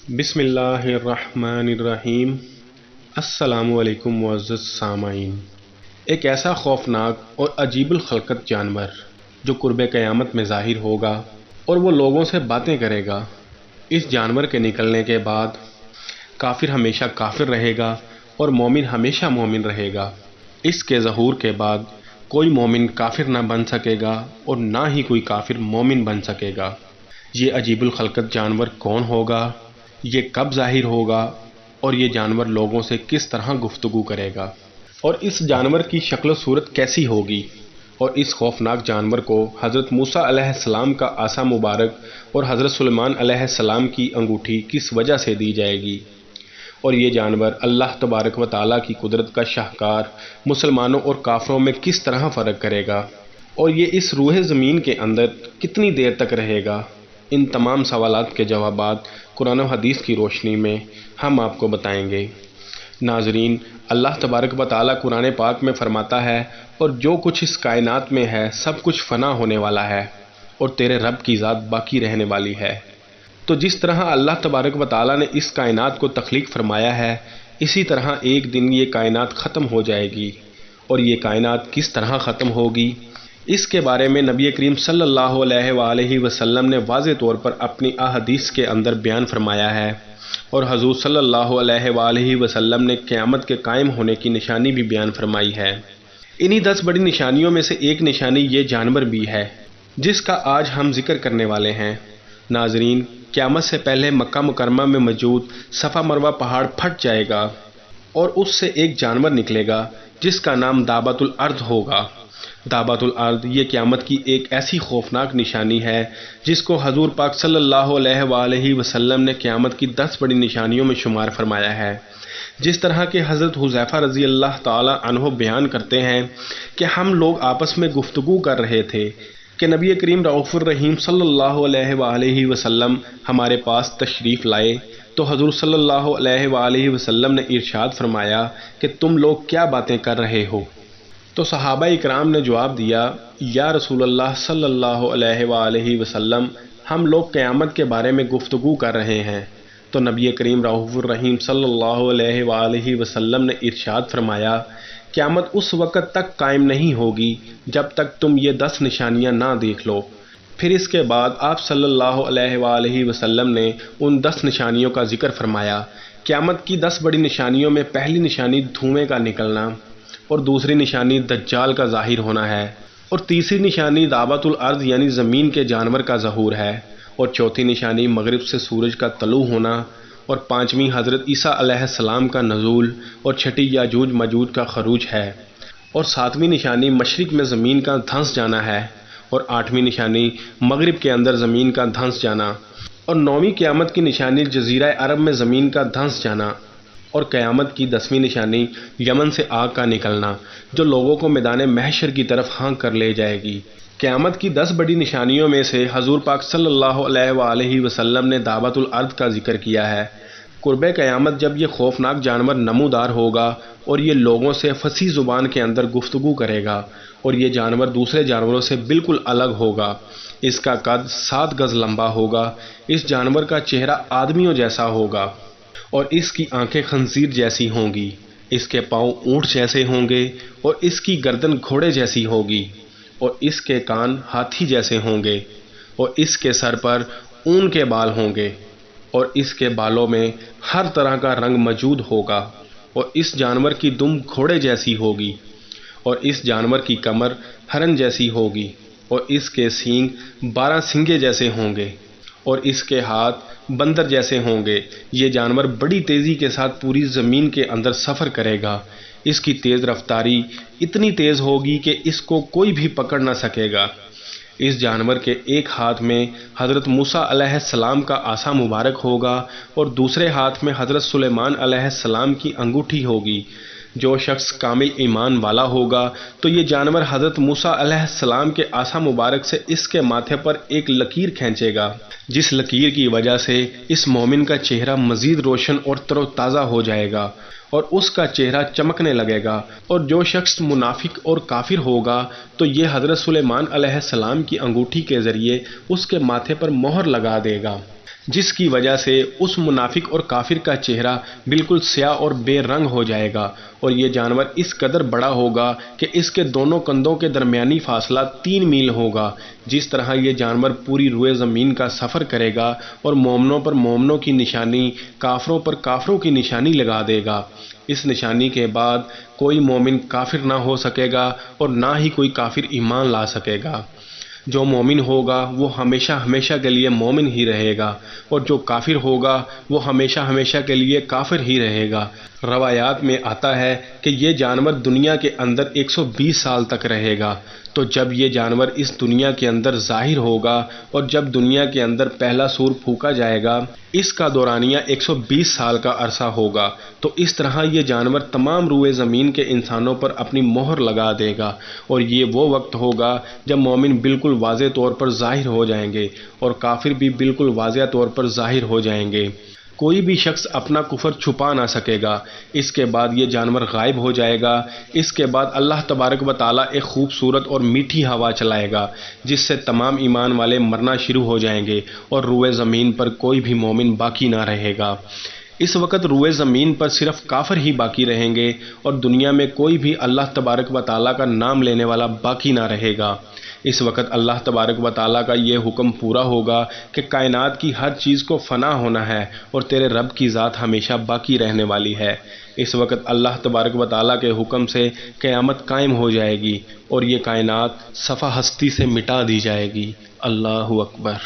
بسم اللہ الرحمن الرحیم۔ السلام علیکم معزز سامعین۔ ایک ایسا خوفناک اور عجیب الخلقت جانور جو قرب قیامت میں ظاہر ہوگا اور وہ لوگوں سے باتیں کرے گا۔ اس جانور کے نکلنے کے بعد کافر ہمیشہ کافر رہے گا اور مومن ہمیشہ مومن رہے گا۔ اس کے ظہور کے بعد کوئی مومن کافر نہ بن سکے گا اور نہ ہی کوئی کافر مومن بن سکے گا۔ یہ عجیب الخلقت جانور کون ہوگا، یہ کب ظاہر ہوگا اور یہ جانور لوگوں سے کس طرح گفتگو کرے گا، اور اس جانور کی شکل و صورت کیسی ہوگی، اور اس خوفناک جانور کو حضرت موسیٰ علیہ السلام کا عصا مبارک اور حضرت سلیمان علیہ السلام کی انگوٹھی کس وجہ سے دی جائے گی، اور یہ جانور اللہ تبارک و تعالیٰ کی قدرت کا شاہکار مسلمانوں اور کافروں میں کس طرح فرق کرے گا، اور یہ اس روح زمین کے اندر کتنی دیر تک رہے گا۔ ان تمام سوالات کے جوابات قرآن و حدیث کی روشنی میں ہم آپ کو بتائیں گے۔ ناظرین، اللہ تبارک و تعالیٰ قرآن پاک میں فرماتا ہے، اور جو کچھ اس کائنات میں ہے سب کچھ فنا ہونے والا ہے اور تیرے رب کی ذات باقی رہنے والی ہے۔ تو جس طرح اللہ تبارک و تعالیٰ نے اس کائنات کو تخلیق فرمایا ہے، اسی طرح ایک دن یہ کائنات ختم ہو جائے گی، اور یہ کائنات کس طرح ختم ہوگی، اس کے بارے میں نبی کریم صلی اللہ علیہ وآلہ وسلم نے واضح طور پر اپنی احادیث کے اندر بیان فرمایا ہے، اور حضور صلی اللہ علیہ وآلہ وسلم نے قیامت کے قائم ہونے کی نشانی بھی بیان فرمائی ہے۔ انہی 10 بڑی نشانیوں میں سے ایک نشانی یہ جانور بھی ہے جس کا آج ہم ذکر کرنے والے ہیں۔ ناظرین، قیامت سے پہلے مکہ مکرمہ میں موجود صفا مروہ پہاڑ پھٹ جائے گا اور اس سے ایک جانور نکلے گا جس کا نام دابۃ الارض ہوگا۔ دابۃ الارض یہ قیامت کی ایک ایسی خوفناک نشانی ہے جس کو حضور پاک صلی اللہ علیہ وآلہ وسلم نے قیامت کی 10 بڑی نشانیوں میں شمار فرمایا ہے۔ جس طرح کہ حضرت حذیفہ رضی اللہ تعالی عنہ بیان کرتے ہیں کہ ہم لوگ آپس میں گفتگو کر رہے تھے کہ نبی کریم رؤوف الرحیم صلی اللہ علیہ وآلہ وسلم ہمارے پاس تشریف لائے، تو حضور صلی اللہ علیہ وآلہ وسلم نے ارشاد فرمایا کہ تم لوگ کیا باتیں کر رہے ہو؟ تو صحابہ اکرام نے جواب دیا، یا رسول اللہ صلی اللہ علیہ وآلہ وسلم، ہم لوگ قیامت کے بارے میں گفتگو کر رہے ہیں۔ تو نبی کریم رؤوف الرحیم صلی اللہ علیہ وآلہ وسلم نے ارشاد فرمایا، قیامت اس وقت تک قائم نہیں ہوگی جب تک تم یہ 10 نشانیاں نہ دیکھ لو۔ پھر اس کے بعد آپ صلی اللہ علیہ وآلہ وسلم نے ان 10 نشانیوں کا ذکر فرمایا۔ قیامت کی 10 بڑی نشانیوں میں پہلی نشانی دھوئیں کا نکلنا، اور دوسری نشانی دجال کا ظاہر ہونا ہے، اور تیسری نشانی دابۃ الارض یعنی زمین کے جانور کا ظہور ہے، اور چوتھی نشانی مغرب سے سورج کا طلوع ہونا، اور پانچویں حضرت عیسیٰ علیہ السلام کا نزول، اور چھٹی یاجوج ماجوج کا خروج ہے، اور ساتویں نشانی مشرق میں زمین کا دھنس جانا ہے، اور آٹھویں نشانی مغرب کے اندر زمین کا دھنس جانا، اور نویں قیامت کی نشانی جزیرہ عرب میں زمین کا دھنس جانا، اور قیامت کی 10ویں نشانی یمن سے آگ کا نکلنا جو لوگوں کو میدان محشر کی طرف ہانک کر لے جائے گی۔ قیامت کی 10 بڑی نشانیوں میں سے حضور پاک صلی اللہ علیہ وآلہ وسلم نے دابۃ الارض کا ذکر کیا ہے۔ قرب قیامت جب یہ خوفناک جانور نمودار ہوگا اور یہ لوگوں سے فصیح زبان کے اندر گفتگو کرے گا، اور یہ جانور دوسرے جانوروں سے بالکل الگ ہوگا۔ اس کا قد 7 گز لمبا ہوگا۔ اس جانور کا چہرہ آدمیوں جیسا ہوگا، اور اس کی آنکھیں خنزیر جیسی ہوں گی، اس کے پاؤں اونٹ جیسے ہوں گے، اور اس کی گردن گھوڑے جیسی ہوگی، اور اس کے کان ہاتھی جیسے ہوں گے، اور اس کے سر پر اون کے بال ہوں گے، اور اس کے بالوں میں ہر طرح کا رنگ موجود ہوگا، اور اس جانور کی دم گھوڑے جیسی ہوگی، اور اس جانور کی کمر ہرن جیسی ہوگی، اور اس کے سینگ 12 سنگے جیسے ہوں گے، اور اس کے ہاتھ بندر جیسے ہوں گے۔ یہ جانور بڑی تیزی کے ساتھ پوری زمین کے اندر سفر کرے گا۔ اس کی تیز رفتاری اتنی تیز ہوگی کہ اس کو کوئی بھی پکڑ نہ سکے گا۔ اس جانور کے ایک ہاتھ میں حضرت موسیٰ علیہ السلام کا عصا مبارک ہوگا، اور دوسرے ہاتھ میں حضرت سلیمان علیہ السلام کی انگوٹھی ہوگی۔ جو شخص کامل ایمان والا ہوگا تو یہ جانور حضرت موسیٰ علیہ السلام کے عصا مبارک سے اس کے ماتھے پر ایک لکیر کھینچے گا، جس لکیر کی وجہ سے اس مومن کا چہرہ مزید روشن اور تر و تازہ ہو جائے گا، اور اس کا چہرہ چمکنے لگے گا۔ اور جو شخص منافق اور کافر ہوگا تو یہ حضرت سلیمان علیہ السلام کی انگوٹھی کے ذریعے اس کے ماتھے پر مہر لگا دے گا، جس کی وجہ سے اس منافق اور کافر کا چہرہ بالکل سیاہ اور بے رنگ ہو جائے گا، اور یہ جانور اس قدر بڑا ہوگا کہ اس کے دونوں کندھوں کے درمیانی فاصلہ 3 میل ہوگا۔ جس طرح یہ جانور پوری روئے زمین کا سفر کرے گا اور مومنوں پر مومنوں کی نشانی، کافروں پر کافروں کی نشانی لگا دے گا۔ اس نشانی کے بعد کوئی مومن کافر نہ ہو سکے گا اور نہ ہی کوئی کافر ایمان لا سکے گا۔ جو مومن ہوگا وہ ہمیشہ ہمیشہ کے لیے مومن ہی رہے گا، اور جو کافر ہوگا وہ ہمیشہ ہمیشہ کے لیے کافر ہی رہے گا۔ روایات میں آتا ہے کہ یہ جانور دنیا کے اندر 120 سال تک رہے گا۔ تو جب یہ جانور اس دنیا کے اندر ظاہر ہوگا اور جب دنیا کے اندر پہلا سور پھونکا جائے گا، اس کا دورانیہ 120 سال کا عرصہ ہوگا۔ تو اس طرح یہ جانور تمام روئے زمین کے انسانوں پر اپنی مہر لگا دے گا، اور یہ وہ وقت ہوگا جب مومن بالکل واضح طور پر ظاہر ہو جائیں گے اور کافر بھی بالکل واضح طور پر ظاہر ہو جائیں گے۔ کوئی بھی شخص اپنا کفر چھپا نہ سکے گا۔ اس کے بعد یہ جانور غائب ہو جائے گا۔ اس کے بعد اللہ تبارک و تعالیٰ ایک خوبصورت اور میٹھی ہوا چلائے گا، جس سے تمام ایمان والے مرنا شروع ہو جائیں گے اور روئے زمین پر کوئی بھی مومن باقی نہ رہے گا۔ اس وقت روئے زمین پر صرف کافر ہی باقی رہیں گے اور دنیا میں کوئی بھی اللہ تبارک و تعالیٰ کا نام لینے والا باقی نہ رہے گا۔ اس وقت اللہ تبارک و تعالیٰ کا یہ حکم پورا ہوگا کہ کائنات کی ہر چیز کو فنا ہونا ہے اور تیرے رب کی ذات ہمیشہ باقی رہنے والی ہے۔ اس وقت اللہ تبارک و تعالیٰ کے حکم سے قیامت قائم ہو جائے گی اور یہ کائنات صفحہ ہستی سے مٹا دی جائے گی۔ اللہ اکبر۔